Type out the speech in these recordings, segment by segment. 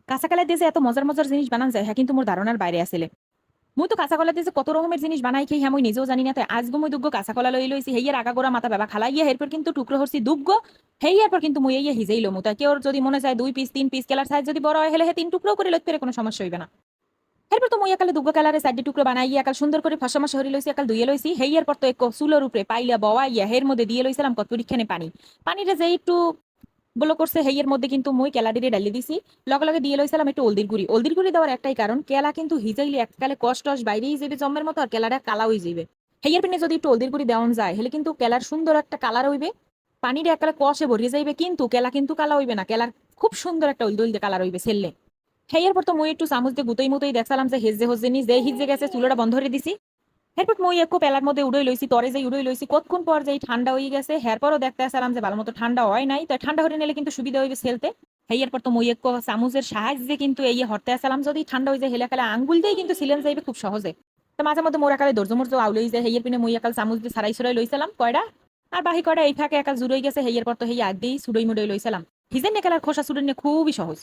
কাঁচা কলা দিয়ে যে এত মজার মজার জিনিস বানান যায় হ্যাঁ কিন্তু মোর ধারণার বাইরে আসলে। মুই তো কাঁচা কলা দিয়ে যে কত রকমের জিনিস বানাই খাই হ্যাঁ মুই নিজেও জানি না। তাই আজগো মুই দুগ্গো কাঁচা কলা লই লইছি হেইয়ের আগাগোড়া মাথা বাবা খালাইয়া এরপর কিন্তু টুকরো হরছি দুগ্গো। হেইয়ার পর কিন্তু মুই এই হিজেইলো মু তাই কেউ যদি মনে চায় 2 পিস 3 পিস কেলার সাইজ যদি বড় হয় হলে হে 3 টুকরো করে লইতে পারে, কোনো সমস্যা হইবে না। এরপর তো মুই একালে দুগ্গো কালারে সাইডে টুকরো বানাইয়া একাল সুন্দর করে ফসমাস হরি লইছি একাল ধুইয়ে লইছি। হেইয়ার পর তো এক চুলোর উপরে পাইলা বওয়াইয়া হের মধ্যে দিয়ে লইছিলাম কত পরীক্ষানে পানি। পানিটা যে একটু বলো করছে হেইয়ের মধ্যে কিন্তু মুই কেলা দিয়ে ডালি দিছি। লগে লগে দিয়ে লইছিলাম একটু হলদির গুঁড়ি। হলদির গুঁড়ি দেওয়ার একটাই কারণ কেলা কিন্তু হিজাইলে এককালে কষ্ট বাইরেই যাবে জম্মের মতো আর কেলাটা কালা হয়ে যাবে। হেইয়ের পিনে যদি একটু হলদির গুঁড়ি দেওয়া যায় হলে কিন্তু কেলার সুন্দর একটা কালার হইবে। পানির এককালে কষে ভরিয়ে যাইবে কিন্তু কেলা কিন্তু কালা হইবে না, কেলার খুব সুন্দর একটা উলদুল কালার হইবে সেললে। হেইয়ের পর তো মুই একটু চামচ দিয়ে গুতোই মুতোই দেখছিলাম যে হেজে হজে নি যে হিজে গেছে চুলোটা বন্ধ করে দিছি। এরপর মই একটু পেলার মধ্যে উড়াই লইছি তরে যে উড়াই লইছি কতক্ষণ পর যে ঠান্ডা হয়ে গেছে এরপরও দেখতে আসলাম যে ভালো মতো ঠান্ডা হয় নাই, তো ঠান্ডা হয়ে নিলে কিন্তু সুবিধা হইবে সেলতে। এরপর তো মই একটু চামচের সাহায্যে কিন্তু এই হরতে আসলাম যদি ঠান্ডা হয়ে যায় হেলে খেলে আঙ্গুল দিয়ে কিন্তু সিলেন যাইবে খুব সহজে। তো মাঝে মধ্যে মোর একালে দর্জ মর্জ আউলেই যায় হেয়ের পিনে মই একাল চামচ দিয়ে সারাই সরাই লইছিলাম কয়টা। আর বাহি কয়টা এই ফাঁকে একাল জুড়ই গেছে হেয়ের পর তো হেই আগ দিয়েই সুডই মুডই লইছিলাম। হিজেন খেলার খোসা সুডই নিয়ে খুবই সহজ।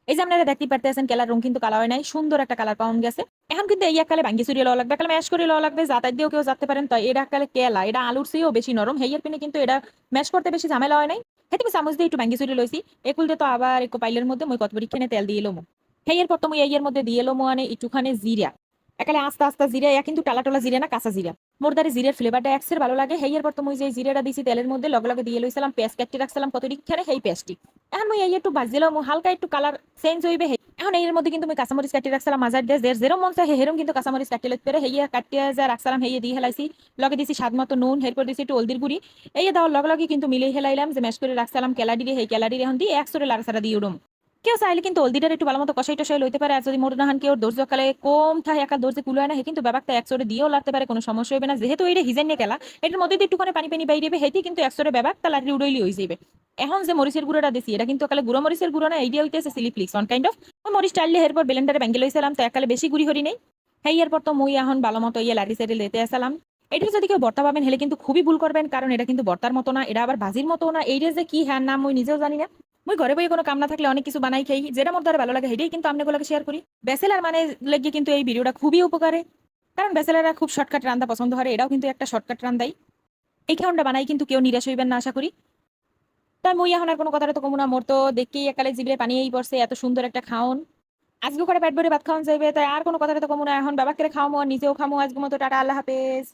এই যে আপনারা দেখতে পারতেছেন কেলার রং কিন্তু কালা হয় নাই, সুন্দর একটা কালার পাউন গেছে। এখন কিন্তু এই এককালে ভাঙ্গি চুরিয়ে লওয়া লাগবে, একালে ম্যাশ করে লওয়া লাগবে, যাতায়াত দিয়েও কেউ যেতে পারেন। তো এটা এককালে কেলা এটা আলুর চেয়েও বেশি নরম হেইয়ের পিনে কিন্তু এটা ম্যাশ করতে বেশি ঝামেলা হয় নাই। হে তুমি চামচ দিয়ে একটু ভাঙ্গি চুরি লইছি। একুল দিয়ে তো আবার একটু পাইলের মধ্যে মই কত পরীক্ষণে তেল দিয়ে এলো। হেইয়ের পর তো মই এর মধ্যে দিয়ে এলো মানে একটুখানি জিরা। একালে আস্তে আস্তে জিরা ইয়া কিন্তু টালা টলা জিরা না কাঁচা জিরা। মোর দ্বারে জিরের ফ্লেভারটা একসের ভালো লাগে। হেইয়ের পর তো মই যে জিরাটা দিছি তেলের মধ্যে লগে লগে দিয়ে লইছিলাম পেঁয়াজ কাটি রাখছিলাম কত পরীক্ষণে হেই পেঁয়াজটি। এখন মই এই একটু ভাজিলাম হালকা একটু কালার চেঞ্জ হইবে। এখন এর মধ্যে কিন্তু আমি কাঁচামরিচ কাটি রাখছিলাম মাজার দিয়ে যেরম মন চাই হেরম কিন্তু কাঁচামরিচ কাটি লইতে পারে হেইয়া কাটিয়া যা রাখছিলাম হেইয়া দিয়ে হেলাইছি। লগে দিছি স্বাদ মতো নুন এরপর দিছি একটু হলদির গুঁড়ি। এই দেওয়ার লগে লগে কিন্তু মিলিয়ে হেলাইলাম যে ম্যাশ করে রাখছিলাম কেলাডি দিয়ে হেই কেলাডি এখন দিয়ে একসরে লাড়াচাড়া দিয়ে উড়ম। কেউ চাইলে কিন্তু হলদিটার একটু ভালো মতো কষাই টসাই লইতে পারে আর যদি মোর নাহান কেউ দর্জ কালে কম থাকে একা দর্জে কুলায় না হে কিন্তু ব্যাপারটা একসরে দিয়েও লাগতে পারে, কোনো সমস্যা হবে না। যেহেতু এটা হিজেন নিয়ে কেলা এটার মধ্যে দিয়ে একটুখানি পানি পানি বাইরে হেঁটে কিন্তু একসরে ব্যাপারটা লাড়ি উড়ইলি হয়ে যাবে। এখন যে মরিচের গুঁড়োটা দিছি এটা কিন্তু একালে গুঁড়ো মরিচের গুঁড়ো না, এইটা হইতেছে chilli flakes on kind of. ওই মরিচ টাইলে এরপর ব্লেন্ডারে ব্যাঙ্গে লইছিলাম তো একালে বেশি গুড়ি হরি নেই। হেই এরপর তো মুই এখন ভালো মতো ইয়ে লাড়ি সাইডে লেতে আসলাম। এটা যদি কেউ ভর্তা পাবেন হেলে কিন্তু খুবই ভুল করবেন, কারণ এটা কিন্তু ভর্তার মতো না, এটা আবার ভাজির মতো না। এইটা যে কি হ্যাঁ নাম মুই নিজেও জানি না। মুই ঘরে বই কোনো কাম না থাকলে অনেক কিছু বানাই খাই, যেটা মোর দ্বারা ভালো লাগে সেটাই কিন্তু আপনাগুলোকে শেয়ার করি। ব্যাচেলার মানে লেগে কিন্তু এই ভিডিওটা খুবই উপকারে, কারণ ব্যাচেলাররা খুব শর্টকাট রান্না পছন্দ করে, এটাও কিন্তু একটা শর্টকাট রান্দাই। এই খাওয়ানটা বানাই কিন্তু কেউ নিরাশ হইবেন না আশা করি। তাই মুই এখন আর কোনো কথা তো কমু না, মোর তো দেখেই একালে জিভে পানিই পড়ছে এত সুন্দর একটা খাওন। আজকে করে পেট ভরে ভাত খাওয়ান যাইবে তাই আর কোনো কথা তো কমু না, এখন বাবাকে খাওয়ামো আর নিজেও খামো। আজকে মতো টাটা, আল্লাহ হাফেজ।